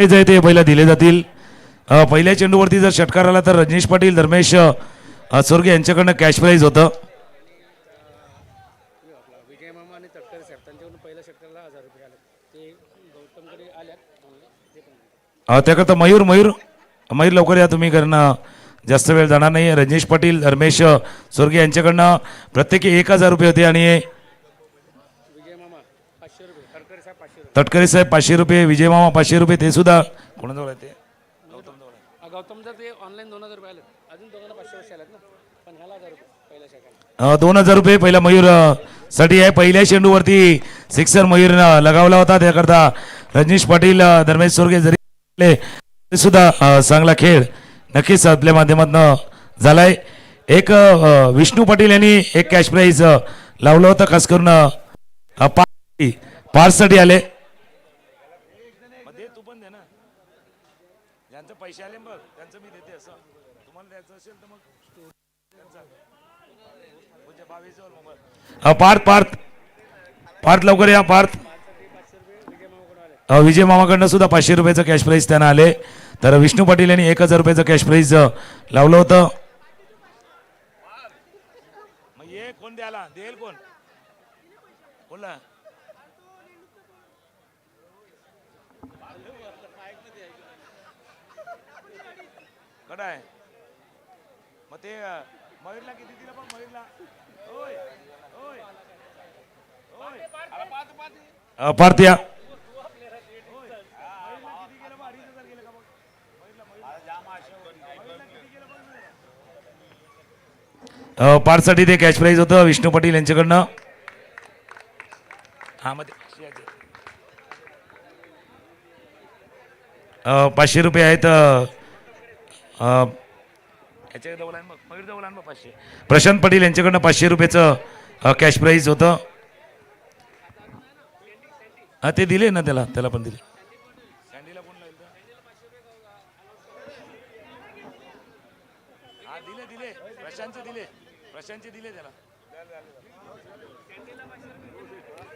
आहे ते पहिला दिले जातील. पहिल्या चेंडूवरती जर षटकार आला तर रजनीश पाटील धर्मेश सोरगे यांच्याकडनं कॅश प्राईज होतं. त्याकरता मयूर मयूर मयूर लवकर या तुम्ही, कारण जास्त वेळ जाणार नाही. रजनीश पाटील धर्मेश सोरगे यांच्याकडनं प्रत्येकी 1000 रुपये होते आणि तटकरे साहेब 500 रुपये, विजय मामा 500 रुपये. ते सुद्धा कोणाजवळ आहे? ते गौतमचं ते ऑनलाईन 2000 रुपये आले, अजून 500 आलेत ना, पण ह्याला 1000 रुपये पहिल्या षटकाला 2000 रुपये पहिला मयूर साठी आहे. पहिल्या चेंडूवरती सिक्सर मयूर लगावला होता, त्याकरता रजनीश पाटील धर्मेश सोरगे जरी सुद्धा चांगला खेळ नक्कीच आपल्या माध्यमातून झालाय. एक विष्णू पाटील यांनी एक कॅश प्राईज लावलं होतं, खास करून पार्ससाठी आले. पैसे आले बघ त्यांचं मी देते, असं तुम्हाला द्यायचं असेल तर मग पार्थ पार्थ पार्थ लवकर या. पार्थ विजय मामाकडनं सुद्धा 500 रुपयाचं कॅश प्राईज त्यांना आले. तर विष्णू पाटील यांनी 1000 रुपयाचं कॅश प्राईज लावलं होतं. कोण द्याला देईल, कोण बोला आहे मग ते मयूरला किती दिलं पण मयूरला पार्थिया पार्टसाठी ते कॅश प्राईज होतं विष्णू पाटील यांच्याकडनं. हा मग 500 रुपये आहेत. प्रशांत पाटील यांच्याकडनं 500 रुपयाचं कॅश प्राईज होतं. हा ते दिले ना, त्याला पण दिले.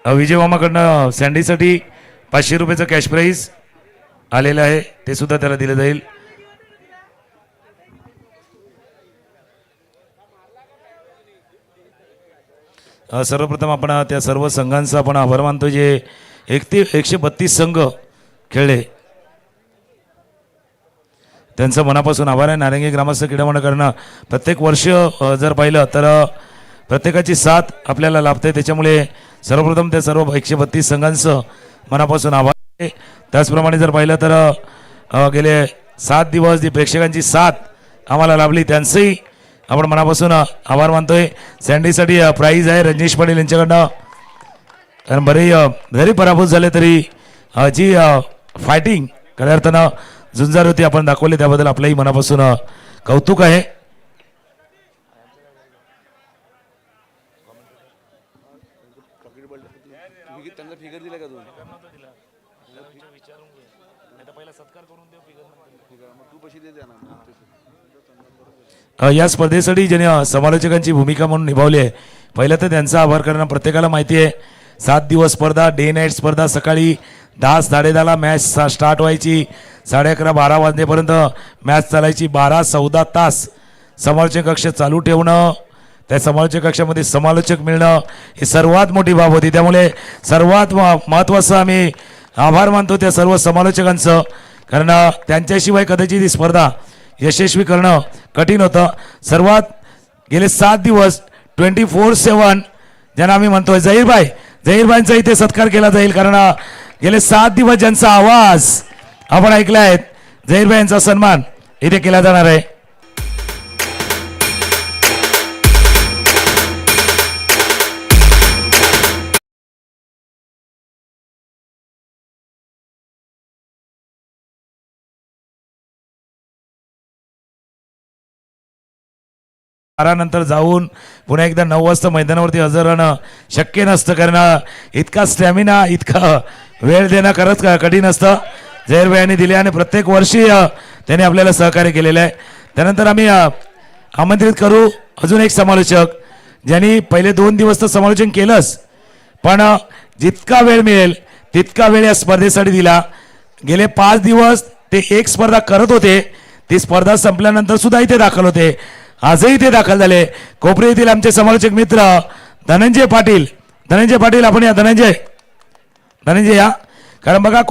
विजय मामाकडनं सँडीसाठी 500 रुपयाचं कॅश प्राईज आलेलं आहे, ते सुद्धा त्याला दिलं जाईल. सर्वप्रथम आपण त्या सर्व संघांचा आपण आभार मानतो जे 132 संघ खेळले, त्यांचं मनापासून आभार आहे. नारंगी ग्रामस्थ क्रीडा मंडळाकडनं प्रत्येक वर्ष जर पाहिलं तर प्रत्येकाची साथ आपल्याला लाभते, त्याच्यामुळे सर्वप्रथम त्या सर्व 132 संघांचं मनापासून आभार आहे. त्याचप्रमाणे जर पाहिलं तर गेले 7 दिवस जी प्रेक्षकांची साथ आम्हाला लाभली त्यांचंही आपण मनापासून आभार मानतोय. सँडीसाठी प्राईज आहे रजनीश पाटील यांच्याकडनं, कारण बरे जरी पराभूत झाले तरी जी फायटिंग खऱ्या अर्थानं झुंजार होती आपण दाखवली, त्याबद्दल आपलंही मनापासून कौतुक आहे. या स्पर्धेसाठी ज्याने समालोचकांची भूमिका म्हणून निभावली आहे, पहिलं तर त्यांचा आभार करणं प्रत्येकाला माहिती आहे. 7 दिवस स्पर्धा, डे नाईट स्पर्धा, सकाळी 10 साडेदहाला मॅच स्टार्ट व्हायची, 11:30 12 वाजण्यापर्यंत मॅच चालायची, 12-14 तास समालोचक कक्ष चालू ठेवणं, त्या समालोचक कक्षामध्ये समालोचक मिळणं ही सर्वात मोठी बाब होती. त्यामुळे सर्वात महत्त्वाचं आम्ही आभार मानतो त्या सर्व समालोचकांचं, कारण त्यांच्याशिवाय कदाचित ही स्पर्धा यशस्वी करणं कठीण होतं. सर्वात गेले 7 दिवस 24/7 ज्यांना आम्ही म्हणतोय झहीरबाईंचा इथे सत्कार केला जाईल, कारण गेले 7 दिवस ज्यांचा आवाज आपण ऐकला आहे, झहीरबाईंचा सन्मान इथे केला जाणार आहे. नंतर जाऊन पुन्हा एकदा 9 वाजता मैदानावरती हजर राहणं शक्य नसतं, कारण इतका स्टॅमिना इतका वेळ देणं खरंच कठीण असतं. झहीरबाईंनी दिले आणि प्रत्येक वर्षी त्यांनी आपल्याला सहकार्य केलेलं आहे. त्यानंतर आम्ही आमंत्रित करू अजून एक समालोचक ज्यांनी पहिले 2 दिवस तर समालोचन केलंच, पण जितका वेळ मिळेल तितका वेळ या स्पर्धेसाठी दिला. गेले 5 दिवस ते एक स्पर्धा करत होते. ती स्पर्धा संपल्यानंतर सुद्धा इथे दाखल होते. आजही इथे दाखल झाले. कोपरी येथील आमचे समालोचक मित्र धनंजय पाटील. धनंजय पाटील आपण या. धनंजय या. कारण बघा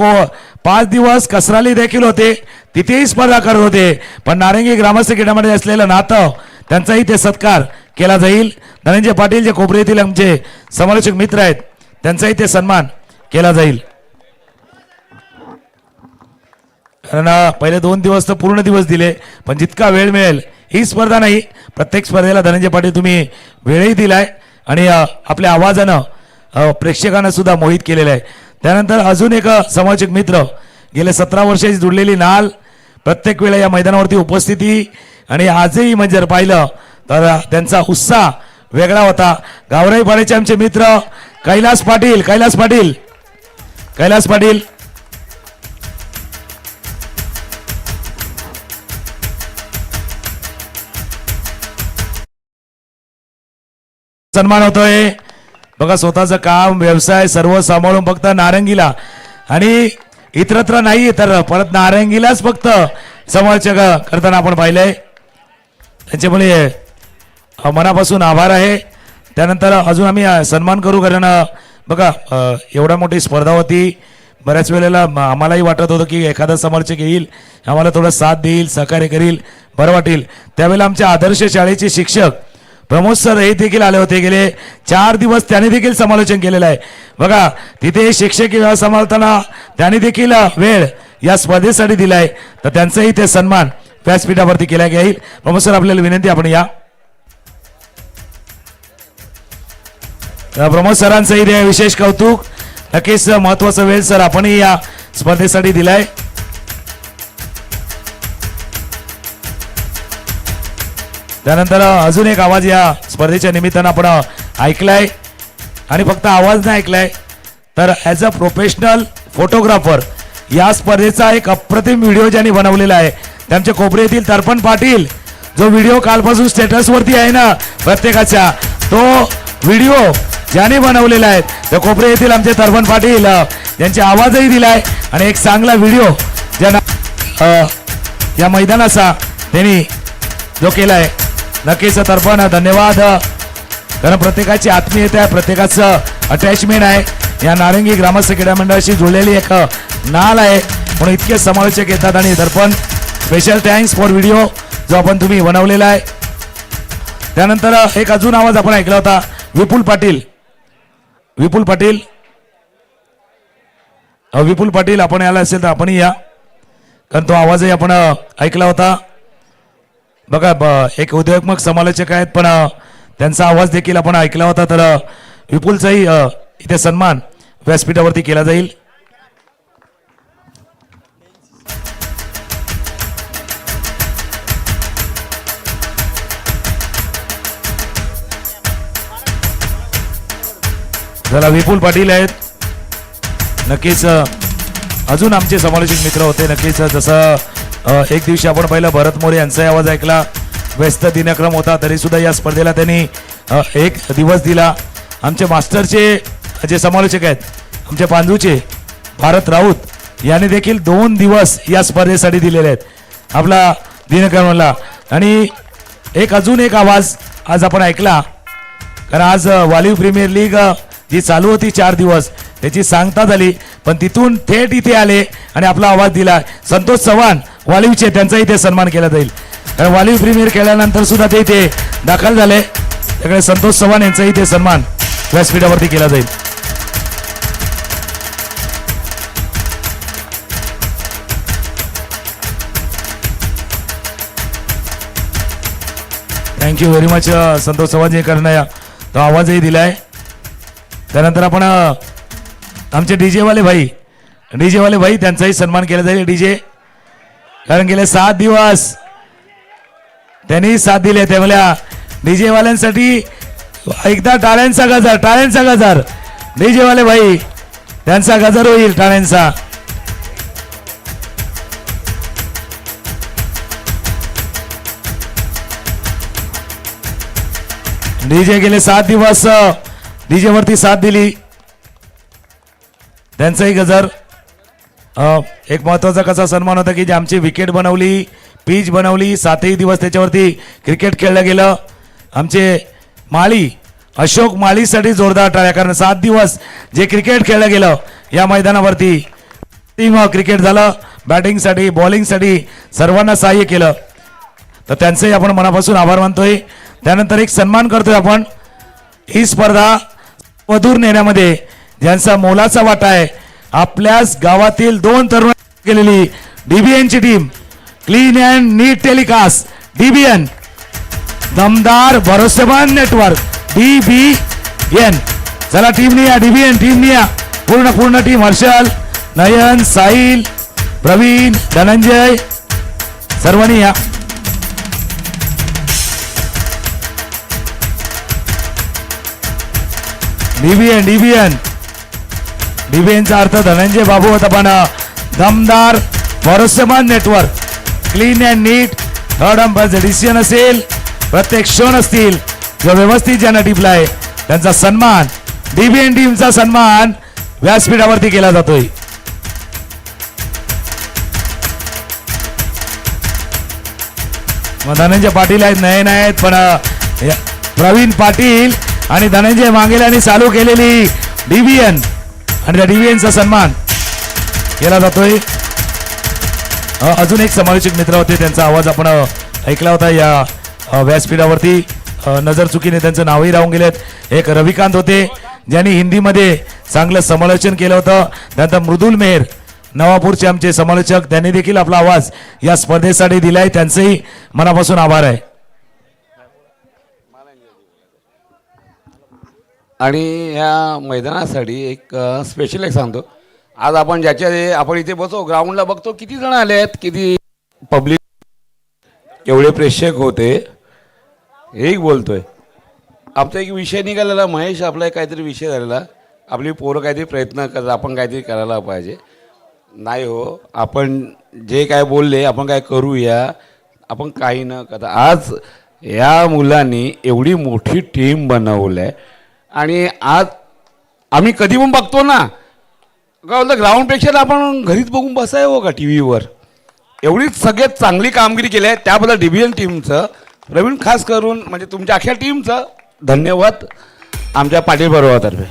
5 दिवस कसराली देखील होते, तिथेही स्पर्धा करत होते. पण नारंगी ग्रामस्थ क्रीडामध्ये असलेलं नातं त्यांचाही ते सत्कार केला जाईल. धनंजय पाटील जे कोपरी येथील आमचे समालोचक मित्र आहेत त्यांचाही ते सन्मान केला जाईल. कारण पहिले 2 दिवस तर पूर्ण दिवस दिले, पण जितका वेळ मिळेल ही स्पर्धा नाही, प्रत्येक स्पर्धेला धनंजय पाटील तुम्ही वेळही दिलाय आणि आपल्या आवाजानं प्रेक्षकांना सुद्धा मोहित केलेलं आहे. त्यानंतर अजून एक समालोचक मित्र गेले 17 वर्षाची जुडलेली नाल, प्रत्येक वेळा या मैदानावरती उपस्थिती आणि आजही म्हणजे जर पाहिलं तर त्यांचा उत्साह वेगळा होता. गावराई पाड्याचे आमचे मित्र कैलास पाटील. सन्मान होतोय. बघा स्वतःचं काम व्यवसाय सर्व सांभाळून फक्त नारंगीला आणि इतरत्र नाही तर परत नारंगीलाच फक्त समालोचक करताना आपण पाहिलंय. त्यांच्यामुळे मनापासून आभार आहे. त्यानंतर अजून आम्ही सन्मान करू, कारण बघा एवढा मोठी स्पर्धा होती. बऱ्याच वेळेला आम्हालाही वाटत होतं की एखादा समालोचक येईल, आम्हाला थोडं साथ देईल, सहकार्य करील, बरं वाटेल. त्यावेळेला आमच्या आदर्श शाळेचे शिक्षक प्रमोद सर हे देखील आले होते. गेले 4 दिवस त्यांनी देखील समालोचन केलेलं आहे. बघा तिथे शिक्षकी व्यवस्था सांभाळताना त्यांनी देखील वेळ या स्पर्धेसाठी दिलाय, तर त्यांचाही ते सन्मान व्यासपीठावरती केला जाईल. प्रमोद सर आपल्याला विनंती आपण या. प्रमोद सरांचंही ते विशेष कौतुक. नक्कीच महत्वाचा वेळ सर आपणही या स्पर्धेसाठी दिलाय. त्यानंतर अजून एक आवाज या स्पर्धेच्या निमित्तानं आपण ऐकलाय आणि फक्त आवाज नाही ऐकलाय तर ॲज अ प्रोफेशनल फोटोग्राफर या स्पर्धेचा एक अप्रतिम व्हिडिओ ज्यांनी बनवलेला आहे त्यांचे कोपरी येथील तर्पण पाटील. जो व्हिडिओ कालपासून स्टेटसवरती आहे ना प्रत्येकाच्या, तो व्हिडिओ ज्यांनी बनवलेला आहे त्या कोपरी येथील आमचे तर्पण पाटील यांचे आवाजही दिलाय आणि एक चांगला व्हिडिओ ज्यांना या मैदानाचा त्यांनी जो केलाय. नक्कीच तर्पण धन्यवाद. कारण प्रत्येकाची आत्मीयता आहे, प्रत्येकाचं अटॅचमेंट आहे. या नारंगी ग्रामस्थ क्रीडा मंडळाशी जुळलेली एक नाल आहे, म्हणून इतके समालोचक येतात. आणि दर्पण स्पेशल थँक्स फॉर व्हिडिओ जो आपण तुम्ही बनवलेला आहे. त्यानंतर एक अजून आवाज आपण ऐकला होता विपुल पाटील. विपुल पाटील आपण याला असेल तर आपणही या, कारण तो आवाजही आपण ऐकला होता. बघा एक उद्योगात्मक समालोचक आहेत, पण त्यांचा आवाज देखील आपण ऐकला होता. तर विपुलचाही इथे सन्मान व्यासपीठावरती केला जाईल. जरा विपुल पाटील आहेत. नक्कीच अजून आमचे समालोचक मित्र होते. नक्कीच जसं एक दिवशी आपण पहिला भरत मोरे यांचा आवाज ऐकला, व्यस्त दिनक्रम होता तरी सुद्धा या स्पर्धेला त्यांनी एक दिवस दिला. आमचे मास्टरचे जे समालोचक आहेत आमचे पांजूचे भारत राऊत यांनी देखील 2 दिवस या स्पर्धेसाठी दिलेले आहेत आपला दिनक्रमाला. आणि अजून एक आवाज आज आपण ऐकला, कारण आज वालीव प्रीमियर लीग जी चालू होती 4 दिवस त्याची सांगता झाली, पण तिथून थेट इथे आले आणि आपला आवाज दिला. संतोष चव्हाण वालीवचे, त्यांचाही ते सन्मान केला जाईल. कारण वालीव प्रीमियर खेळल्यानंतर सुद्धा ते इथे दाखल झाले, त्याकडे संतोष चव्हाण यांचाही ते सन्मान व्यासपीठावरती केला जाईल. Thank you very much Santosh Chavan करणं तो आवाजही दिलाय. त्यानंतर आपण आमचे डीजे वाले भाई त्यांचाही सन्मान केला जाईल. डीजे, कारण गेले 7 दिवस त्यांनी साथ दिले, त्यामुळे डीजे वाल्यांसाठी एकदा टाळ्यांचा गजर. डीजे वाले भाई त्यांचा गजर होईल टाळ्यांचा. डीजे गेले 7 दिवस डीजे वरती साथ दिली, त्यांचाही गजर. एक महत्त्वाचा कसा सन्मान होता की जे आमची विकेट बनवली, पिच बनवली, 7ही दिवस त्याच्यावरती क्रिकेट खेळलं गेलं. आमचे माळी अशोक माळीसाठी जोरदार टाळ्या, कारण 7 दिवस जे क्रिकेट खेळलं गेलं या मैदानावरती, टीम क्रिकेट झालं, बॅटिंगसाठी बॉलिंगसाठी सर्वांना सहाय्य केलं, तर त्यांचेही आपण मनापासून आभार मानतोय. त्यानंतर एक सन्मान करतोय आपण, ही स्पर्धा मधुर नेण्यामध्ये ज्यांचा मोलाचा वाटा आहे, आपल्याच गावातील 2 तरुण केलेली डीबीएनची team, clean and neat telecast DBN, दमदार भरोसेमंद नेटवर्क डीबीएन. चला टीमनी या, डीबीएन टीमनी या, पूर्ण टीम, हर्षल, नयन, साहिल, प्रवीण, धनंजय, सर्वांनी या. डीबीएन डीबीएन डीबीएनचा अर्थ धनंजय बाबू होता, पण दमदार भरोसेमंद network, clean and neat, third अंपायरचे डिसिजन असेल, प्रत्येक क्षण असतील, जो व्यवस्थित ज्यांना टिपलाय त्यांचा सन्मान, डीबीएन टीमचा सन्मान व्यासपीठावरती केला जातोय. धनंजय पाटील आहेत, नयन आहेत, पण प्रवीण पाटील आणि धनंजय मांगेलांनी चालू केलेली डीबीएन आणि त्या डीबीएनचा सन्मान केला जातोय. अजून एक समालोचक मित्र होते, त्यांचा आवाज आपण ऐकला होता या व्यासपीठावरती, नजर चुकीने त्यांचं नावही राहून गेलेत. एक रविकांत होते, ज्यांनी हिंदीमध्ये चांगलं समालोचन केलं होतं. त्यानंतर मृदुल मेहर, नवापूरचे आमचे समालोचक, त्यांनी देखील आपला आवाज या स्पर्धेसाठी दिलाय, त्यांचेही मनापासून आभार आहे. आणि ह्या मैदानासाठी एक स्पेशल एक सांगतो, आज आपण आपण इथे बसो ग्राउंडला बघतो किती जण आले आहेत, किती पब्लिक, एवढे प्रेक्षक होते. एक बोलतोय, आमचा एक विषय निघालेला, महेश आपला एक काहीतरी विषय झालेला, आपली पोरं काहीतरी प्रयत्न करतात, आपण काहीतरी करायला पाहिजे. नाही हो, आपण जे काय बोलले आपण काय करूया, आपण काही न करता आज या मुलांनी एवढी मोठी टीम बनवली आहे. आणि आज आम्ही कधी पण बघतो ना, का बोलतं ग्राउंडपेक्षा आपण घरीच बघून बसाय हो का टी व्हीवर, एवढी सगळ्यात चांगली कामगिरी केली आहे. त्याबद्दल डीबीएन टीमचं, प्रवीण खास करून म्हणजे तुमच्या अख्ख्या टीमचं धन्यवाद आमच्या पाटील बरोबरतर्फे.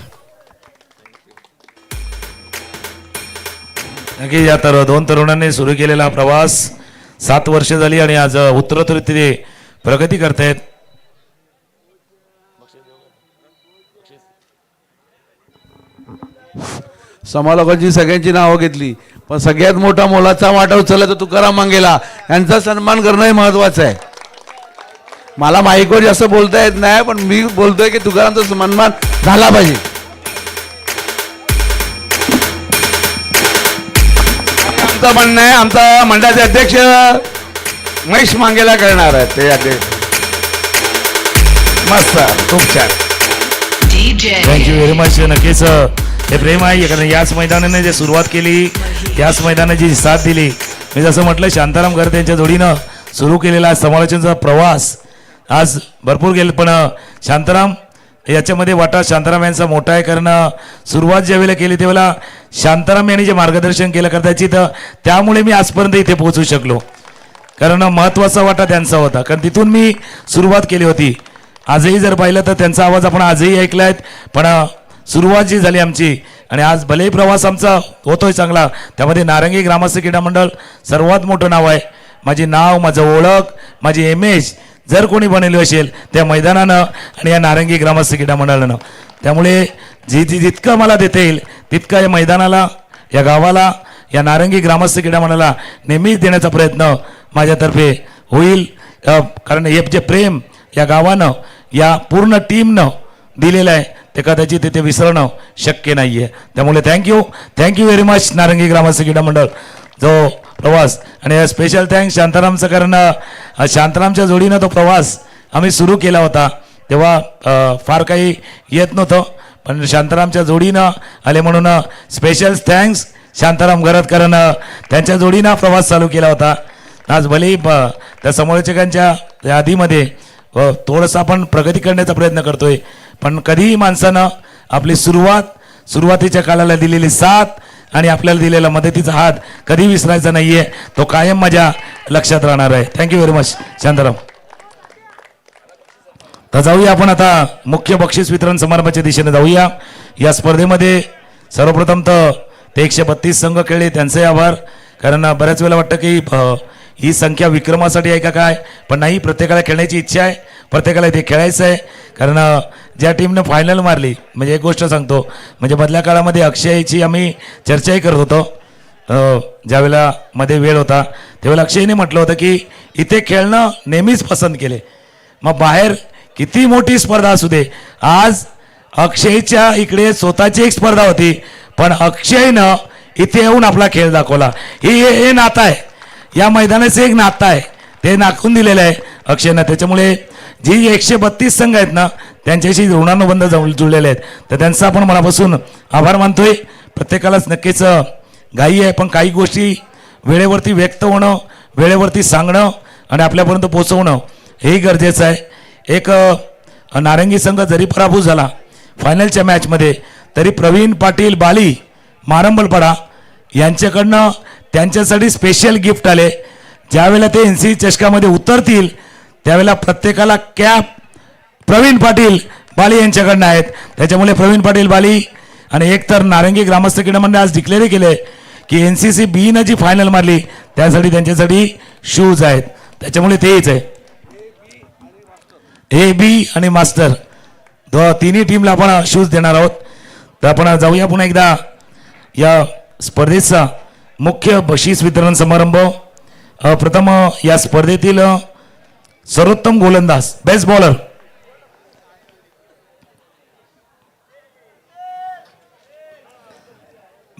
नक्की या तर 2 तरुणांनी सुरू केलेला प्रवास 7 वर्ष झाली आणि आज उत्तरोत्तर ते प्रगती करतायत. समालोकांची सगळ्यांची नावं घेतली, पण सगळ्यात मोठा मोलाचा वाटा उचलला तर तुकाराम मांगेला, यांचा सन्मान करणं हे महत्वाचं आहे. मला माईकवर जास्त बोलता येत नाही, पण मी बोलतोय की तुकारामचा सन्मान झाला पाहिजे. आमचं म्हणणं आहे, आमचा मंडळाचे अध्यक्ष महेश मांगेला करणार आहेत ते अध्यक्ष. मस्त, खूप छान, थँक्यू व्हेरी मच. नक्कीच हे प्रेम आहे, कारण याच मैदानाने जे सुरुवात केली, याच मैदानाची जी साथ दिली, मी जसं म्हटलं शांताराम गर्दे यांच्या जोडीनं सुरू केलेला समालोचनाचा प्रवास आज भरपूर गेले, पण शांताराम याच्यामध्ये वाटा शांताराम यांचा मोठा आहे, कारण सुरुवात ज्यावेळेला केली त्यावेळेला शांताराम यांनी जे मार्गदर्शन केलं करताची, तर त्यामुळे मी आजपर्यंत इथे पोहोचू शकलो, कारण महत्त्वाचा वाटा त्यांचा होता, कारण तिथून मी सुरुवात केली होती. आजही जर पाहिलं तर त्यांचा आवाज आपण आजही ऐकला आहे, पण सुरुवात जी झाली आमची, आणि आज भलेही प्रवास आमचा होतोय चांगला, त्यामध्ये नारंगी ग्रामस्थ क्रीडा मंडळ सर्वात मोठं नाव आहे. माझी नाव, माझं ओळख, माझी इमेज जर कोणी बनवली असेल त्या मैदानानं आणि या नारंगी ग्रामस्थ क्रीडा मंडळानं, त्यामुळे जितकं मला देता येईल तितकं या मैदानाला, या गावाला, या नारंगी ग्रामस्थ क्रीडा मंडळाला नेहमीच देण्याचा प्रयत्न माझ्यातर्फे होईल, कारण हे जे प्रेम या गावानं, या पूर्ण टीमनं दिलेलं आहे ते कदाचित तिथे विसरणं शक्य नाही आहे. त्यामुळे थँक्यू व्हेरी मच नारंगी ग्रामस्थ क्रीडा मंडळ जो प्रवास, आणि स्पेशल थँक्स शांतारामचं, कारण शांतारामच्या जोडीनं तो प्रवास आम्ही सुरू केला होता तेव्हा फार काही येत नव्हतं, पण शांतारामच्या जोडीनं आले म्हणून स्पेशल थँक्स शांताराम गरत, कारण त्यांच्या जोडीनं प्रवास चालू केला होता. आज भलेही त्या समालोचकांच्या यादीमध्ये थोडंसं आपण प्रगती करण्याचा प्रयत्न करतोय, पण कधीही माणसानं आपली सुरुवातीच्या काळाला दिलेली साथ आणि आपल्याला दिलेला मदतीचा हात कधी विसरायचा नाहीये, तो कायम माझ्या लक्षात राहणार आहे. Thank you very much Shantaram. तर जाऊया आपण आता मुख्य बक्षीस वितरण समारंभाच्या दिशेने जाऊया. या स्पर्धेमध्ये सर्वप्रथम तर ते 132 संघ खेळले, त्यांचे आभार. कारण बऱ्याच वेळेला वाटतं की ही संख्या विक्रमासाठी आहे का काय, पण नाही, प्रत्येकाला खेळण्याची इच्छा आहे, प्रत्येकाला इथे खेळायचं आहे. कारण ज्या टीमनं फायनल मारली, म्हणजे एक गोष्ट सांगतो, म्हणजे मधल्या काळामध्ये अक्षयची आम्ही चर्चाही करत होतो. ज्यावेळेला मध्ये वेळ होता त्यावेळेला अक्षयने म्हटलं होतं की इथे खेळणं नेहमीच पसंत केले, मग बाहेर किती मोठी स्पर्धा असू दे. आज अक्षयच्या इकडे स्वतःची एक स्पर्धा होती, पण अक्षयनं इथे येऊन आपला खेळ दाखवला. हे नातं आहे, या मैदानाचं एक नातं आहे, ते दाखवून दिलेलं आहे अक्षयनं. त्याच्यामुळे जी 132 संघ आहेत ना, त्यांच्याशी ऋणानुबंध जुळलेले आहेत, तर त्यांचा आपण मनापासून आभार मानतोय. प्रत्येकालाच नक्कीच घाई आहे, पण काही गोष्टी वेळेवरती व्यक्त होणं, वेळेवरती सांगणं आणि आपल्यापर्यंत पोहोचवणं हेही गरजेचं आहे. एक नारंगी संघ जरी पराभूत झाला फायनलच्या मॅचमध्ये, तरी प्रवीण पाटील बाली मारंबलपाडा यांच्याकडनं त्यांच्यासाठी स्पेशल गिफ्ट आले. ज्यावेळेला ते NC चषकामध्ये उतरतील त्यावेळेला प्रत्येकाला कॅप प्रवीण पाटील बाली यांच्याकडनं आहेत. त्याच्यामुळे प्रवीण पाटील बाली आणि एक तर नारंगी ग्रामस्थ क्रीडा मंडळ आज डिक्लेअर केले की NCC B न जी फायनल मारली त्यासाठी त्यांच्यासाठी शूज आहेत, त्याच्यामुळे तेच आहे. A, B आणि मास्टर तिन्ही टीमला आपण शूज देणार आहोत. तर आपण जाऊया पुन्हा एकदा या स्पर्धेचा मुख्य बक्षीस वितरण समारंभ. प्रथम या स्पर्धेतील सर्वोत्तम गोलंदाज, बेस्ट बॉलर,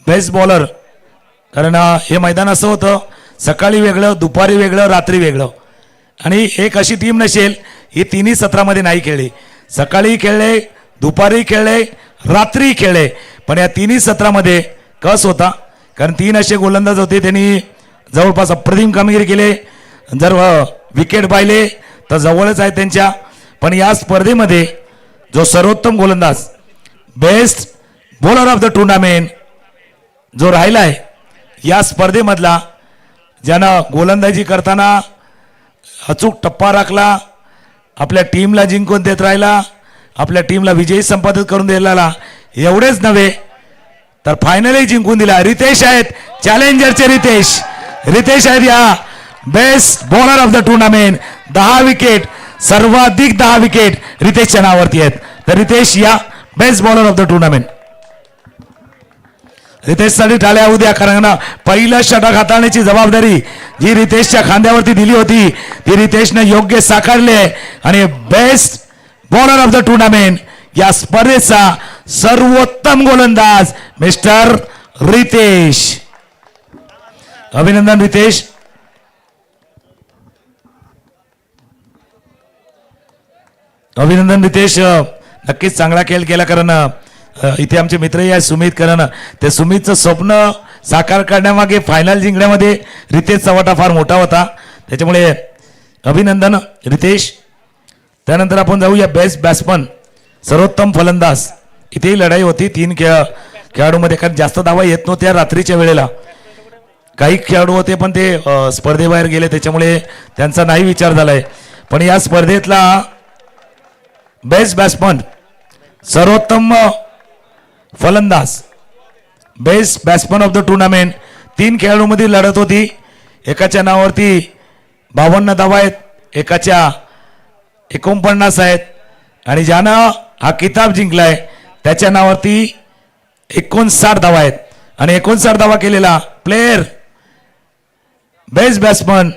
बेस्ट बॉलर. कारण हे मैदान असं होतं, सकाळी वेगळं, दुपारी वेगळं, रात्री वेगळं, आणि एक अशी टीम नसेल ही तिन्ही सत्रामध्ये नाही खेळली. सकाळी खेळले, दुपारी खेळले, रात्री खेळले, पण या तिन्ही सत्रामध्ये कस होता, कारण 3 असे गोलंदाज होते, त्यांनी जवळपास अप्रतिम कामगिरी केले. जर विकेट पाहिले तर जवळच आहे त्यांच्या. पण या स्पर्धेमध्ये जो सर्वोत्तम गोलंदाज, best bowler of the tournament जो राहिला आहे या स्पर्धेमधला, ज्यानं गोलंदाजी करताना अचूक टप्पा राखला, आपल्या टीमला जिंकून देत राहिला, आपल्या टीमला विजयी संपादित करून दिलेला, एवढेच नव्हे तर फायनलही जिंकून दिला. रितेश आहेत, चॅलेंजरचे रितेश. रितेश आहेत या best bowler of the tournament. 10 wicket, सर्वाधिक 10 विकेट रितेशच्या नावावरती आहेत. तर रितेश या best bowler of the tournament. रितेशसाठी टाळ्या होऊ द्या, कारण पहिलं षटक हाताळण्याची जबाबदारी जी रितेशच्या खांद्यावरती दिली होती ती रितेशनं योग्य साकारले. आणि best bowler of the tournament या स्पर्धेचा सर्वोत्तम गोलंदाज मिस्टर रितेश. अभिनंदन रितेश. अभिनंदन रितेश, नक्कीच चांगला खेळ केला. कारण इथे आमचे मित्रही आहे सुमित, कारण ते सुमितचं स्वप्न साकार करण्यामागे फायनल जिंकण्यामध्ये रितेशचा वाटा फार मोठा होता, त्याच्यामुळे अभिनंदन रितेश. त्यानंतर आपण जाऊया बेस्ट बॅट्समन, सर्वोत्तम फलंदाज. इथेही लढाई होती 3 खेळाडूमध्ये, कारण जास्त धावा येत नव्हत्या रात्रीच्या वेळेला. काही खेळाडू होते पण ते स्पर्धेबाहेर गेले, त्याच्यामुळे त्यांचा नाही विचार झालाय. पण या स्पर्धेतला बेस्ट बॅट्समन, सर्वोत्तम फलंदाज, best batsman of the tournament 3 खेळाडूंमध्ये लढत होती. एकाच्या नावावरती 52 धावा आहेत, एकाच्या 49 आहेत, आणि ज्यानं हा किताब जिंकलाय त्याच्या नावावरती 59 धावा आहेत. आणि 59 धावा केलेला प्लेयर, बेस्ट बॅट्समन,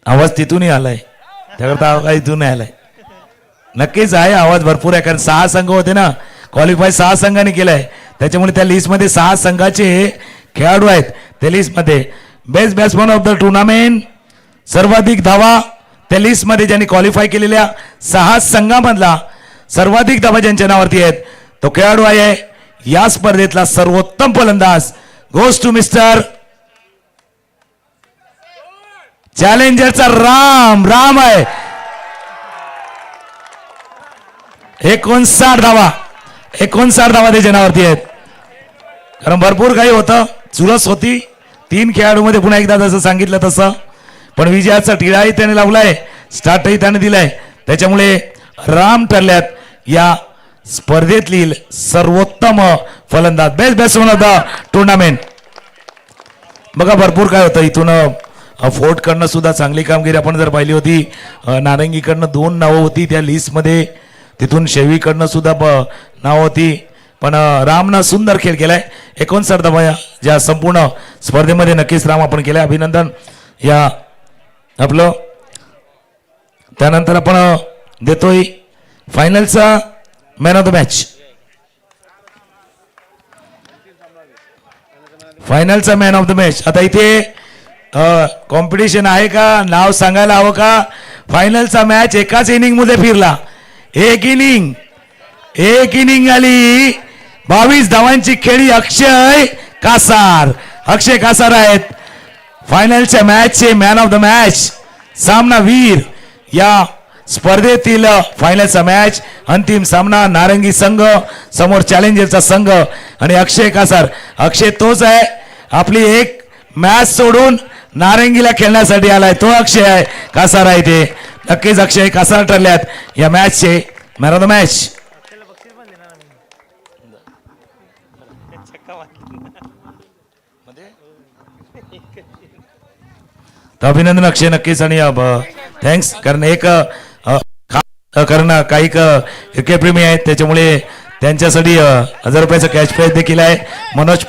आवाज तिथूनही आलाय, त्याकरता आवाज इथून आलाय. नक्कीच आहे, आवाज भरपूर आहे, कारण 6 संघ होते ना, क्वालिफाय 6 संघांनी केलाय, त्याच्यामुळे त्या लिस्टमध्ये 6 संघाचे खेळाडू आहेत त्या लिस्टमध्ये. Best batsman of the tournament, सर्वाधिक धावा त्या लिस्टमध्ये ज्यांनी क्वालिफाय केलेल्या 6 संघांमधला सर्वाधिक धावा ज्यांच्या नावावरती आहेत तो खेळाडू आहे या स्पर्धेतला सर्वोत्तम फलंदाज, गोज टू मिस्टर चॅलेंजरचा राम आहे. 59 धावा त्याच्या नावावरती आहेत. कारण भरपूर काही होतं, चुरस होती 3 खेळाडूमध्ये पुन्हा एकदा जसं सांगितलं तसं. पण विजयाचा टिळाही त्याने लावलाय, स्टार्टही त्याने दिलाय, त्याच्यामुळे राम ठरल्यात या स्पर्धेतील सर्वोत्तम फलंदाज, best batsman of the tournament. बघा भरपूर काय होतं इथून. फोर्टकडनं सुद्धा चांगली कामगिरी आपण जर पाहिली होती. नारंगीकडनं 2 नावं होती त्या लिस्टमध्ये, तिथून शेवीकडनं सुद्धा नावं होती. पण रामनं सुंदर खेळ केलाय. 59 धावा ज्या संपूर्ण स्पर्धेमध्ये नक्कीच राम आपण केलाय, अभिनंदन या आपलं. त्यानंतर आपण देतोय फायनलचा मॅन ऑफ द मॅच. फायनलचा मॅन ऑफ द मॅच. आता इथे कॉम्पिटिशन आहे का, नाव सांगायला हवं का? फायनलचा मॅच एकाच इनिंग मध्ये फिरला. एक इनिंग आली, 22 धावांची खेळी अक्षय कासार. अक्षय कासार आहेत फायनलच्या मॅचचे मॅन ऑफ द मॅच, सामनावीर या स्पर्धेतील. फायनलचा मॅच, अंतिम सामना, नारंगी संघ समोर चॅलेंजरचा संघ आणि अक्षय कासार. अक्षय तोच आहे, आपली एक मॅच सोडून नारंगीला खेळण्यासाठी आलाय तो अक्षय आहे, कासार आहे ते. नक्कीच अक्षय कासार ठरल्यात या मॅचचे मॅन ऑफ द मॅच. तर अभिनंदन अक्षय नक्कीच आणि थँक्स. कारण एक कारण काही क्रिकेट प्रेमी आहेत त्याच्यामुळे त्यांच्यासाठी 1000 रुपयाचं कॅश प्राईज देखील आहे. मनोज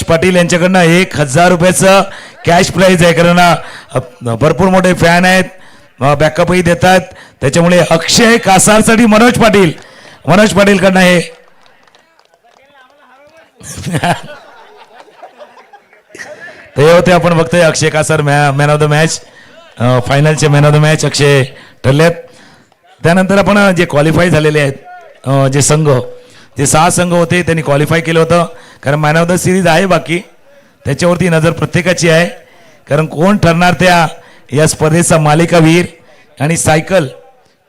पाटील यांच्याकडनं 1000 रुपयाचं कॅश प्राईज आहे. कारण भरपूर मोठे फॅन आहेत, बॅकअपही देतात, त्याच्यामुळे अक्षय कासारसाठी मनोज पाटील कडनं हे ते होते. आपण बघतोय Akshay Kasar man of the match, फायनलचे man of the match Akshay ठरलेत. त्यानंतर आपण जे क्वालिफाय झालेले आहेत जे संघ, जे 6 संघ होते त्यांनी क्वालिफाय केलं होतं. कारण मॅन ऑफ द सिरीज आहे बाकी, त्याच्यावरती नजर प्रत्येकाची आहे. कारण कोण ठरणार या स्पर्धेचा मालिकावीर आणि सायकल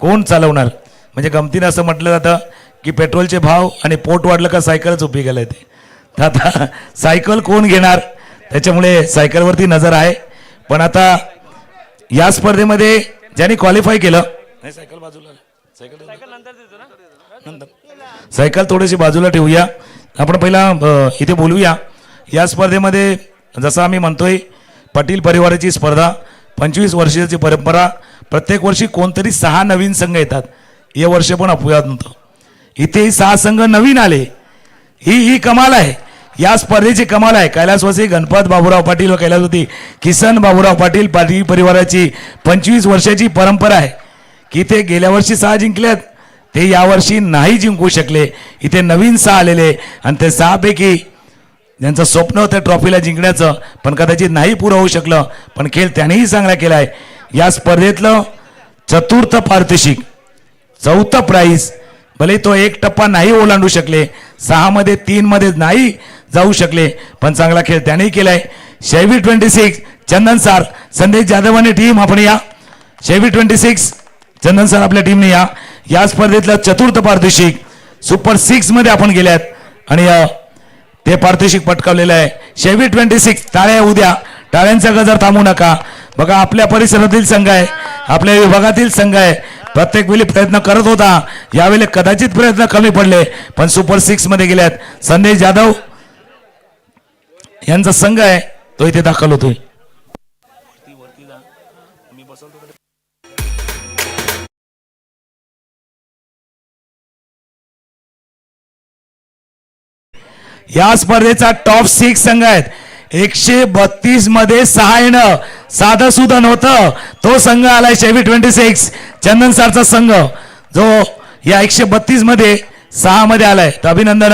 कोण चालवणार. म्हणजे गमतीनं असं म्हटलं जातं की पेट्रोलचे भाव आणि पोट वाढलं का सायकलच उपयोगाला येते. तर आता सायकल कोण घेणार, त्याच्यामुळे सायकलवरती नजर आहे. पण आता या स्पर्धेमध्ये ज्यांनी क्वालिफाय केलं, सायकल बाजूला, सायकल थोडीशी बाजूला ठेवूया. आपण पहिला इथे बोलूया. या स्पर्धेमध्ये जसं आम्ही म्हणतोय पाटील परिवाराची स्पर्धा, 25 वर्षाची परंपरा, प्रत्येक वर्षी कोणतरी 6 नवीन संघ येतात. हे वर्ष पण अपवाद नव्हतं, इथे 6 संघ नवीन आले. ही कमाल आहे, या स्पर्धेची कमाल आहे. कैलासवासी गणपत बाबूराव पाटील व कैलासवासी किसन बाबूराव पाटील पाटील परिवाराची 25 वर्षाची परंपरा आहे की ते गेल्या वर्षी 6 जिंकल्यात, ते यावर्षी नाही जिंकू शकले. इथे नवीन 6 आलेले आणि ते 6 पैकी ज्यांचं स्वप्न होतं ट्रॉफीला जिंकण्याचं पण कदाचित नाही पुरं होऊ शकलं, पण खेळ त्यानेही चांगला केलाय. या स्पर्धेतलं चतुर्थ पारितोषिक, 4थं प्राईज, भले तो 1 टप्पा नाही ओलांडू शकले, 6 मध्ये 3 मध्ये नाही जाऊ शकले, पण चांगला खेळ त्यानेही केलाय. शेवी 26 चंदन सर, संदेश जाधव आणि टीम आपण या. शेवी 26 चंदन सर आपल्या टीमने या स्पर्धेतलं चतुर्थ पारितोषिक सुपर 6 मध्ये आपण गेल्यात आणि ते पारितोषिक पटकावलेलं आहे. शेवी 26 टाळ्या उद्या, टाळ्यांचा गजर थांबू नका. बघा आपल्या परिसरातील संघ आहे, आपल्या विभागातील संघ आहे, प्रत्येक वेळी प्रयत्न करत होता, यावेळी कदाचित प्रयत्न कमी पडले पण सुपर 6 मध्ये गेल्यात. संदेश जाधव यांचा संघ आहे तो इथे दाखल होतोय. या स्पर्धेचा टॉप 6 संघ आहेत. 132 मध्ये 6 येणं साधं सुद्धा नव्हतं. तो संघ आलाय शेवी 26 चंदन सरचा संघ, जो या 132 मध्ये 6 मध्ये आलाय. तर अभिनंदन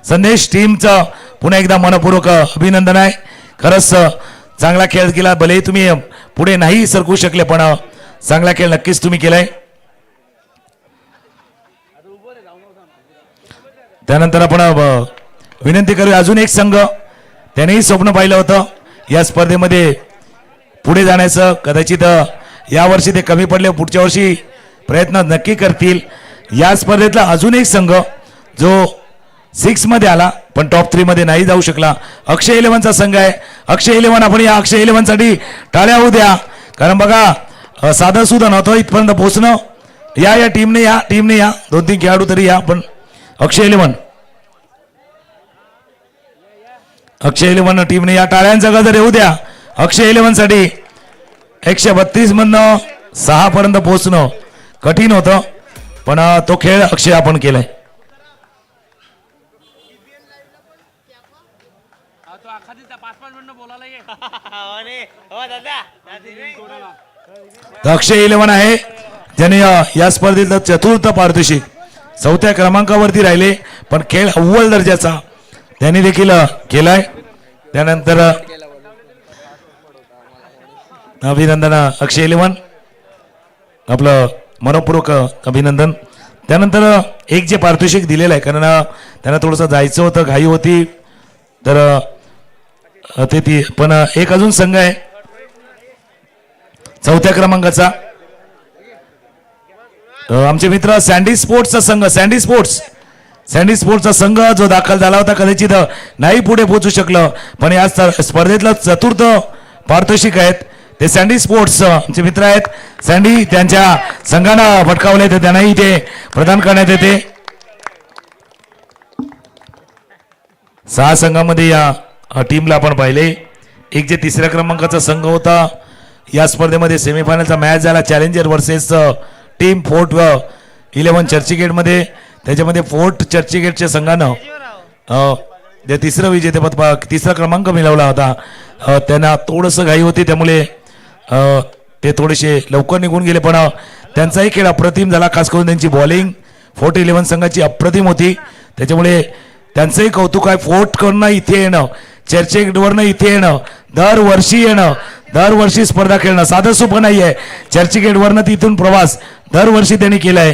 संदेश टीमचं पुन्हा एकदा मनपूर्वक अभिनंदन आहे. खरंच चांगला खेळ केला, भले तुम्ही पुढे नाही सरकू शकले पण चांगला खेळ नक्कीच तुम्ही केलाय. त्यानंतर आपण विनंती करूया अजून एक संघ, त्यानेही स्वप्न पाहिलं होतं या स्पर्धेमध्ये पुढे जाण्याचं. कदाचित या वर्षी ते कमी पडले, पुढच्या वर्षी प्रयत्न नक्की करतील. या स्पर्धेतला अजून एक संघ जो 6 मध्ये आला पण टॉप 3 मध्ये नाही जाऊ शकला. अक्षय 11चा संघ आहे. अक्षय 11 आपण या अक्षय 11 साठी टाळ्या होऊ द्या. कारण बघा साधं सुद्धा नव्हतं इथपर्यंत पोहोचणं. या टीमने या 2-3 खेळाडू तरी या. पण अक्षय 11 टीमने या टाळ्यांचा गजर येऊ द्या. अक्षय 11 साठी 132 मधनं 6 पर्यंत पोहोचणं कठीण होतं पण तो खेळ अक्षय आपण केलाय. अक्षय 11 आहे ज्याने या स्पर्धेत चतुर्थ पारितोषिक 4थ्या क्रमांकावरती राहिले पण खेळ अव्वल दर्जाचा त्यांनी देखील केलाय. त्यानंतर अभिनंदन अक्षय 11 आपलं मनपूर्वक अभिनंदन. त्यानंतर एक जे पारितोषिक दिलेलं आहे कारण त्यांना थोडंसं जायचं होतं घाई होती तर ते पण एक अजून संघ आहे 4थ्या क्रमांकाचा आमचे मित्र सँडी स्पोर्ट्सचा संघ. सँडी स्पोर्ट्सचा संघ जो दाखल झाला होता कदाचित नाही पुढे पोहोचू शकलं पण या स्पर्धेतलं चतुर्थ पारितोषिक आहेत ते सँडी स्पोर्ट्स आमचे मित्र आहेत. सँडी त्यांच्या संघानं पटकावले तर त्यांनाही ते प्रदान करण्यात येते. 6 संघामध्ये या टीमला आपण पाहिले. एक जे 3ऱ्या क्रमांकाचा संघ होता या स्पर्धेमध्ये सेमीफायनलचा मॅच झाला चॅलेंजर वर्सेस टीम फोर्ट 11 चर्चगेटमध्ये. त्याच्यामध्ये फोर्ट चर्चगेटच्या संघानं जे तिसरा क्रमांक मिळवला होता. त्यांना थोडंसं घाई होती त्यामुळे ते थोडेसे लवकर निघून गेले पण त्यांचाही खेळ अप्रतिम झाला. खास करून त्यांची बॉलिंग फोर्ट 11 संघाची अप्रतिम होती त्याच्यामुळे त्यांचंही कौतुक आहे. फोर्टकडनं इथे येणं चर्चगेटवरनं इथे येणं दरवर्षी स्पर्धा खेळणं साधं सोपं नाही आहे. चर्चगेटवरनं तिथून प्रवास दरवर्षी त्यांनी केलाय.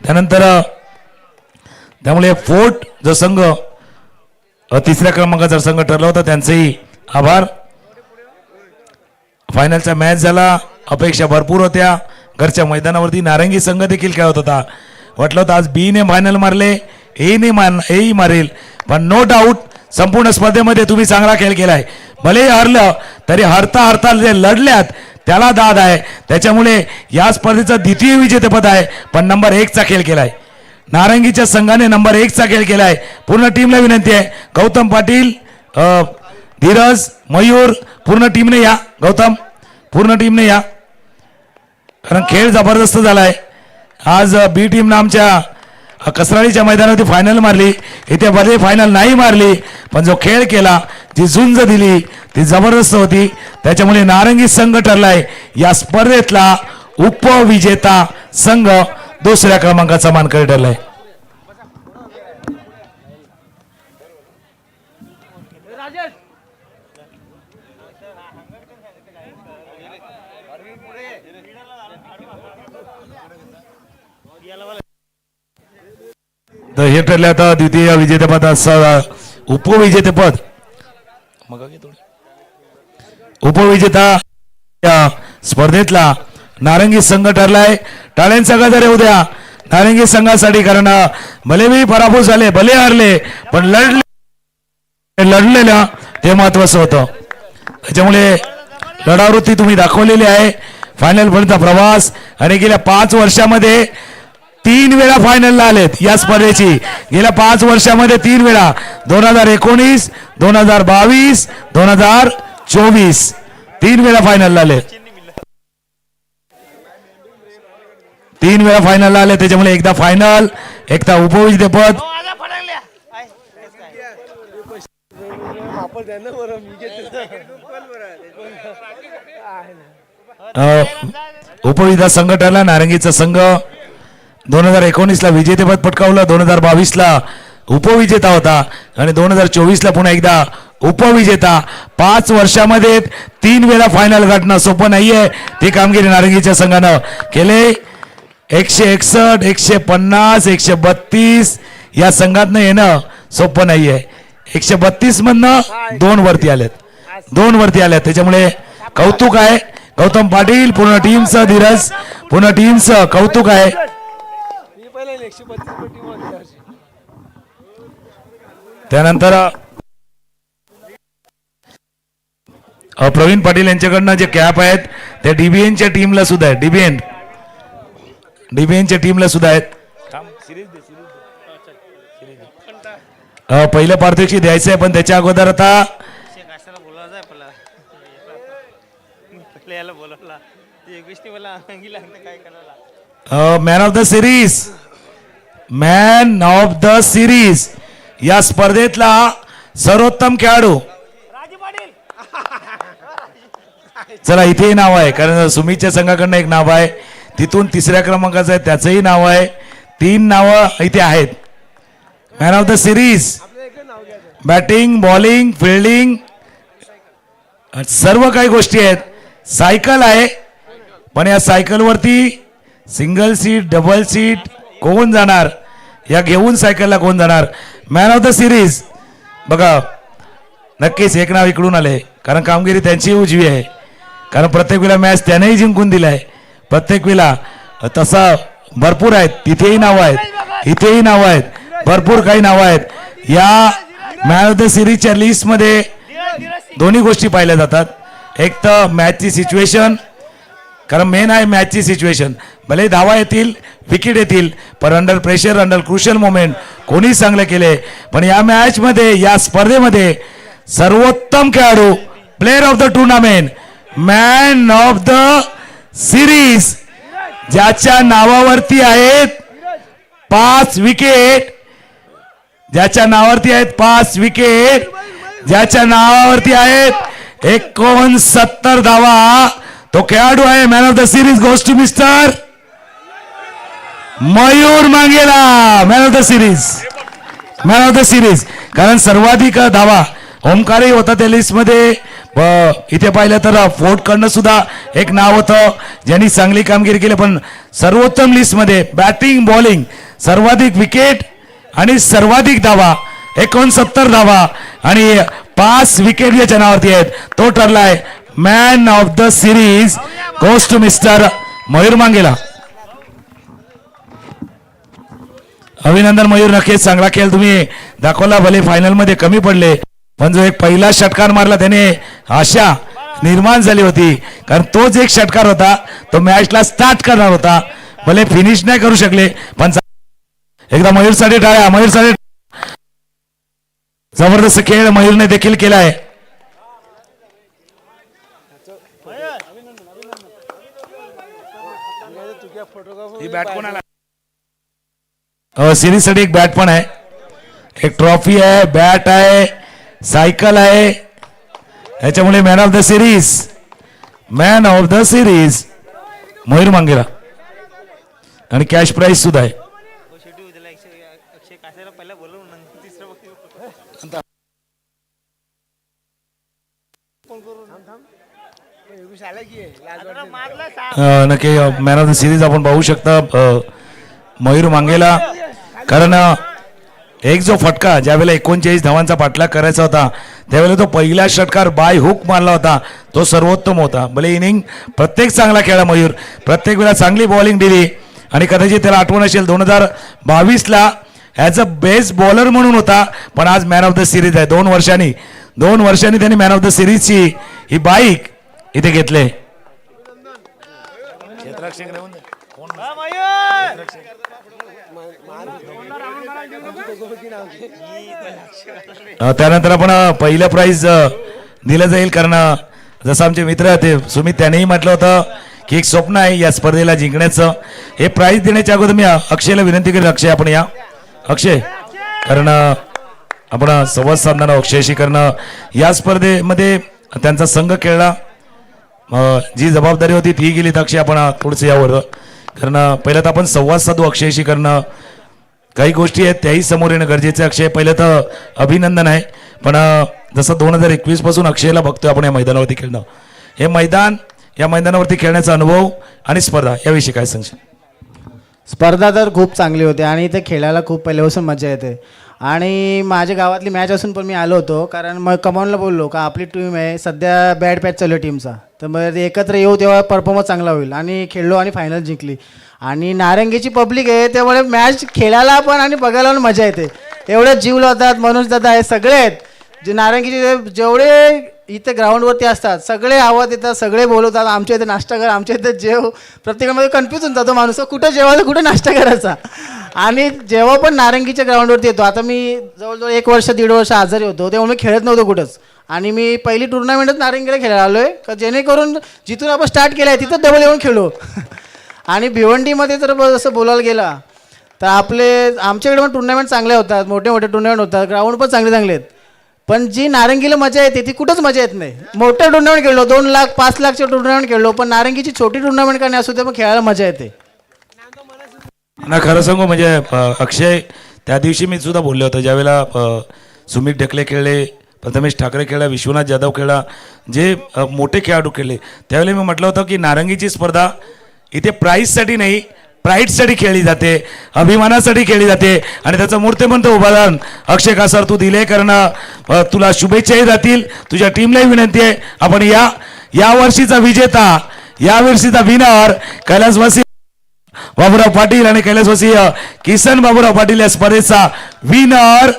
त्यानंतर त्यामुळे फोर्ट जो संघ 3ऱ्या क्रमांकाचा संघ ठरला होता त्यांचेही आभार. फायनलचा मॅच झाला अपेक्षा भरपूर होत्या. घरच्या मैदानावरती नारंगी संघ देखील खेळत होता. वाटलं होतं आज बी ने फायनल मारले एही मारेल पण नो डाऊट संपूर्ण स्पर्धेमध्ये तुम्ही चांगला खेळ केलाय. भले हरलं तरी हरता जे लढल्यात त्याला दाद आहे. त्याच्यामुळे या स्पर्धेचं द्वितीय विजेतेपद आहे पण नंबर 1चा खेळ केलाय. नारंगीच्या संघाने नंबर 1चा खेळ केलाय. पूर्ण टीमला विनंती आहे गौतम पाटील धीरज मयूर पूर्ण टीमने या. गौतम पूर्ण टीमने या कारण खेळ जबरदस्त झालाय. आज बी टीमनं आमच्या कसराळीच्या मैदानावरती फायनल मारली. इथे भले फायनल नाही मारली पण जो खेळ केला जी झुंज दिली ती जबरदस्त होती. त्याच्यामुळे नारंगी संघ ठरलाय या स्पर्धेतला उपविजेता संघ 2ऱ्या क्रमांकाचा मानकरी ठरलाय. तर हे ठरले आता द्वितीय विजेतेपद उपविजेतेपद उपविजेता या स्पर्धेतला नारंगी संघ ठरलाय. टाळ्यांचा गजर येऊ द्या नारंगी संघासाठी कारण भले पराभूत झाले भले हारले पण लढलेलं ते महत्वाचं होतं. त्याच्यामुळे लढावृत्ती तुम्ही दाखवलेली आहे. फायनल पर्यंत प्रवास आणि गेल्या 5 वर्षामध्ये 3 वेळा फायनलला आलेत या स्पर्धेची. गेल्या 5 वर्षामध्ये 3 वेळा 2019 2022 2024 3 वेळा फायनलला आले. 3 वेळा फायनलला आले. त्याच्यामुळे एकदा फायनल एकदा उपविजेतेपद. उपविजेता संघ ठरला नारंगीचा संघ. 2019ला विजेतेपद पटकावलं 2022ला उपविजेता होता आणि 2024ला पुन्हा एकदा उपविजेता. 5 वर्षामध्ये 3 वेळा फायनल गाठणं सोपं नाहीये. ती कामगिरी नारंगीच्या संघानं केले. 161 150 132 या संघातनं येणं सोपं नाहीये. 132 मधनं 2 वरती आलेत त्याच्यामुळे कौतुक आहे. गौतम पाटील पूर्ण टीमचं धीरज पूर्ण टीमचं कौतुक आहे. त्यानंतर प्रवीण पाटील यांच्याकडनं जे कॅप आहेत ते डीबीएनच्या टीमला सुद्धा आहेत. डीबीएनच्या टीमला सुद्धा आहेत. पहिलं पारितोषिक द्यायचं आहे, पण त्याच्या अगोदर आता man of the series, man of the series या स्पर्धेतला सर्वोत्तम खेळाडू, चला इथेही नाव आहे कारण सुमितच्या संघाकडनं एक नाव आहे, तिथून तिसऱ्या क्रमांकाचं आहे त्याचंही नाव आहे. 3 नावं इथे आहेत. Man of the series, batting, bowling, fielding सर्व काही गोष्टी आहेत. सायकल आहे, पण या सायकलवरती सिंगल सीट, डबल सीट कोण जाणार, या घेऊन सायकलला कोण जाणार. मॅन ऑफ द सिरीज बघा, नक्कीच एक नाव इकडून आले कारण कामगिरी त्यांची उजवी आहे, कारण प्रत्येक वेळा मॅच त्यानेही जिंकून दिलाय. प्रत्येक वेळा तसा भरपूर आहेत, तिथेही नावं आहेत, इथेही नावं आहेत, भरपूर काही नावं आहेत. या मॅन ऑफ द सिरीजच्या लिस्टमध्ये दोन्ही गोष्टी पाहिल्या जातात. एक तर मॅचची सिच्युएशन, कारण मेन आहे मॅचची सिच्युएशन. भले धावा येतील, विकेट येतील, पण under pressure, under crucial moment कोणी चांगले केले. पण या मॅचमध्ये, या स्पर्धेमध्ये सर्वोत्तम खेळाडू, player of the tournament, man of the series, ज्याच्या नावावरती आहेत 5 विकेट, ज्याच्या नावावरती आहेत 5 विकेट, ज्याच्या नावावरती आहेत 69 धावा, तो खेळाडू आहे. Man of the series goes to mister Mayur मांगेला. Man of the series, man of the series, कारण सर्वाधिक धावा ओमकारही होता त्या लिस्टमध्ये. इथे पाहिलं तर फोर्टकडनं सुद्धा एक नाव होतं ज्यांनी चांगली कामगिरी केली. पण सर्वोत्तम लिस्टमध्ये बॅटिंग, बॉलिंग, सर्वाधिक विकेट आणि सर्वाधिक धावा 69 धावा आणि 5 विकेट ज्याच्या नावावरती आहेत, तो ठरलाय man of the series goes to mister Mayur मांगेला. अभिनंदन मयूर, नक्कीच चांगला खेळ तुम्ही दाखवला. भले फायनल मध्ये कमी पडले, पण जो एक पहिला षटकार मारला त्याने आशा निर्माण झाली होती, कारण तोच एक षटकार होता, तो मॅचला स्टार्ट करणार होता. भले फिनिश नाही करू शकले, पण एकदा मयूरसाठी टाळ्या. मयूरसाठी जबरदस्त खेळ मयूरने देखील केलाय. ही बॅट कोणाला, सिरीज साठी एक बॅट पण आहे, एक ट्रॉफी आहे, बॅट आहे, सायकल आहे. याच्यामुळे man of the series, man of the series Mayur मांगेला आणि कॅश प्राइज सुद्धा आहे. नक्की मॅन ऑफ द सिरीज आपण पाहू शकता मयूर मांगेला, कारण एक जो फटका ज्यावेळेला 39 धावांचा पाठलाग करायचा होता त्यावेळेला तो पहिला षटकार बाय हुक मारला होता, तो सर्वोत्तम होता. भले इनिंग प्रत्येक चांगला खेळला मयूर, प्रत्येक वेळा चांगली बॉलिंग दिली आणि कदाचित त्याला आठवण असेल 2022ला ॲज अ बेस्ट बॉलर म्हणून होता, पण आज मॅन ऑफ द सिरीज आहे. 2 वर्षांनी त्यांनी मॅन ऑफ द सिरीजची ही बाईक इथे घेतले. त्यानंतर आपण पहिलं प्राइज दिलं जाईल, कारण जसं आमचे मित्र ते सुमित त्यानेही म्हटलं होतं की एक स्वप्न आहे या स्पर्धेला जिंकण्याचं. हे प्राइज देण्याच्या अगोदर मी अक्षयला विनंती करेन, अक्षय आपण या. अक्षय, कारण आपण संवाद साधणार अक्षयशी, कारण या स्पर्धेमध्ये त्यांचा संघ खेळला, जी जबाबदारी होती ती गेली. तर अक्षय आपण थोडंसं यावर, कारण पहिलं तर आपण संवाद साधू अक्षयशी, कारण काही गोष्टी आहेत त्याही समोर येणं गरजेचं आहे. अक्षय, पहिलं तर अभिनंदन आहे, पण जसं 2021 पासून अक्षयला बघतोय आपण या मैदानावरती खेळणं, हे मैदान, या मैदानावरती खेळण्याचा अनुभव आणि स्पर्धा याविषयी काय सांगशील? स्पर्धा तर खूप चांगली होती आणि इथे खेळायला खूप पहिल्यापासून मजा येते. आणि माझ्या गावातली मॅच असून पण मी आलो होतो, कारण मग कमावूनला बोललो का आपली टीम आहे सध्या बॅड पॅच चालू आहे टीमचा, तर मग एकत्र येऊ तेव्हा परफॉर्मन्स चांगला होईल. आणि खेळलो आणि फायनल जिंकली. आणि नारंगीची पब्लिक आहे त्यामुळे मॅच खेळायला पण आणि बघायला पण मजा येते. एवढे जीव लावतात. मनोज दादा आहे, सगळे आहेत जे नारंगीचे जेवढे इथे ग्राउंडवरती असतात सगळे आवाज येतात, सगळे बोलवतात, आमच्या इथे नाश्ता कर, आमच्या इथे जेव. प्रत्येकामध्ये कन्फ्यूज होऊन जातो माणूस, कुठं जेवायला कुठं नाश्ता करायचा. आणि जेव्हा पण नारंगीच्या ग्राउंडवरती येतो, आता मी जवळजवळ 1 वर्ष 1.5 वर्ष आजारी होतो, तेव्हा मी खेळत नव्हतो कुठंच. आणि मी पहिली टुर्नामेंटच नारंगीला खेळायला आलो आहे का, जेणेकरून जिथून आपण स्टार्ट केलं आहे तिथं डबल येऊन खेळू. आणि भिवंडीमध्ये जर जसं बोलायला गेला तर आमच्याकडे पण टुर्नामेंट चांगले होतात, मोठे मोठे टुर्नामेंट होतात, ग्राउंड पण चांगले चांगले आहेत. पण जी नारंगीला मजा येते ती कुठंच मजा येत नाही. मोठे टुर्नामेंट खेळलो, 2 लाख 5 लाखचे टुर्नामेंट खेळलो, पण नारंगीची छोटी टुर्नामेंट का नाही असू दे पण खेळायला मजा येते. ना खरं सांगू म्हणजे अक्षय, त्या दिवशी मी सुद्धा बोललो होतो ज्यावेळेला सुमित ढकले खेळले, प्रथमेश ठाकरे खेळला, विश्वनाथ जाधव खेळला, जे मोठे खेळाडू खेळले, त्यावेळेला मी म्हटलं होतं की नारंगीची स्पर्धा इथे प्राईजसाठी नाही, प्राईडसाठी खेळली जाते, अभिमानासाठी खेळली जाते. आणि त्याचं मूर्तिमंत उदाहरण अक्षय कासार तू दिले, कारण तुला शुभेच्छाही जातील. तुझ्या टीमलाही विनंती आहे, आपण या वर्षीचा विजेता, या वर्षीचा विनर कैलासवासी बाबूराव पाटील आणि कैलासवासी किसन बाबूराव पाटील या स्पर्धेचा विनर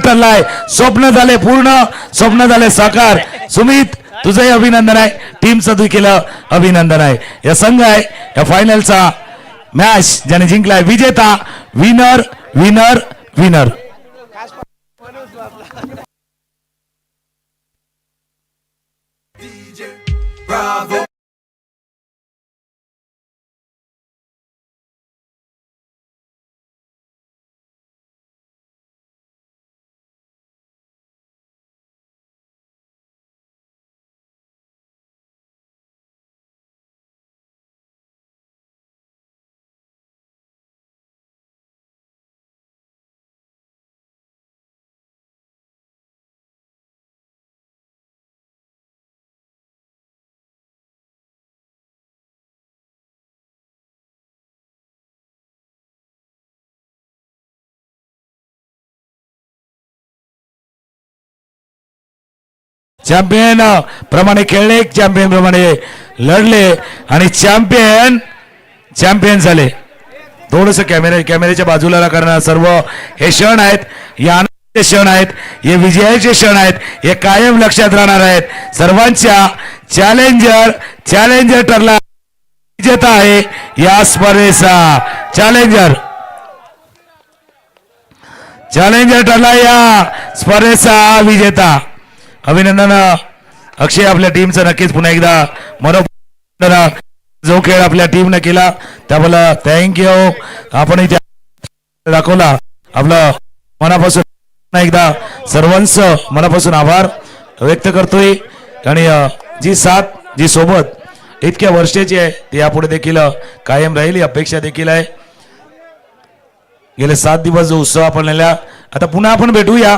ठरलाय. स्वप्न झाले पूर्ण, स्वप्न झाले साकार. सुमित तुझंही अभिनंदन आहे, टीमचं देखील अभिनंदन आहे. या संघ आहे या फायनलचा मॅच ज्याने जिंकलाय, विजेता, विनर विनर विनर. चॅम्पियन प्रमाणे खेळले, चॅम्पियन प्रमाणे लढले आणि चॅम्पियन झाले. थोडस कॅमेऱ्याच्या बाजूला कारण सर्व हे क्षण आहेत, या आनंदाचे क्षण आहेत, हे विजयाचे क्षण आहेत, हे कायम लक्षात राहणार आहेत. सर्वांच्या चॅलेंजर ठरला, विजेता आहे या स्पर्धेचा. चॅलेंजर ठरला या स्पर्धेचा विजेता. अभिनंदन अक्षय, आपल्या टीमचं नक्कीच पुन्हा एकदा मनोभावे जो खेळ आपल्या टीमने केला त्याबद्दल थँक्यू. आपण इथे दाखवला आपलं मनापासून पुन्हा एकदा सर्वांचं मनापासून आभार व्यक्त करतोय. आणि जी साथ जी सोबत इतक्या वर्षाची आहे ती यापुढे देखील कायम राहील ही अपेक्षा देखील आहे. गेले 7 दिवस जो उत्सव आपण नेला, आता पुन्हा आपण भेटूया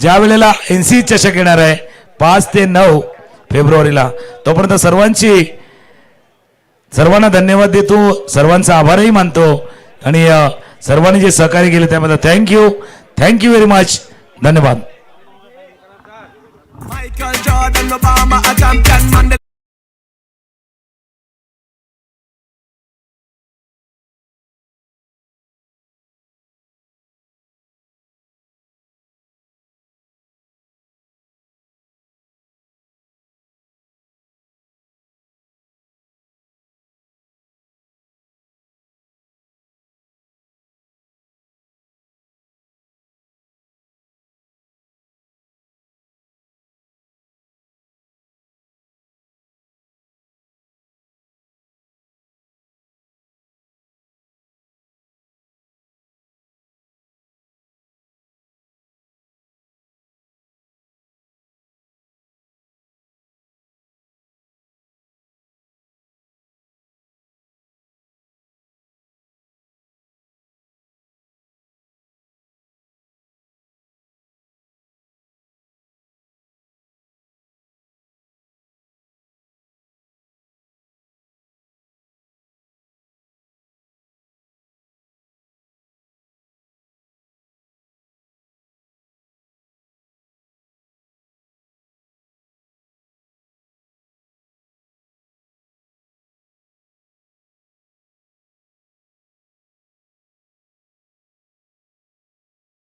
ज्या वेळेला NC चषक येणार आहे 5 ते 9 फेब्रुवारीला. तोपर्यंत सर्वांना धन्यवाद देतो, सर्वांचा आभारही मानतो आणि सर्वांनी जे सहकार्य केले त्याबद्दल थँक्यू व्हेरी मच. धन्यवाद.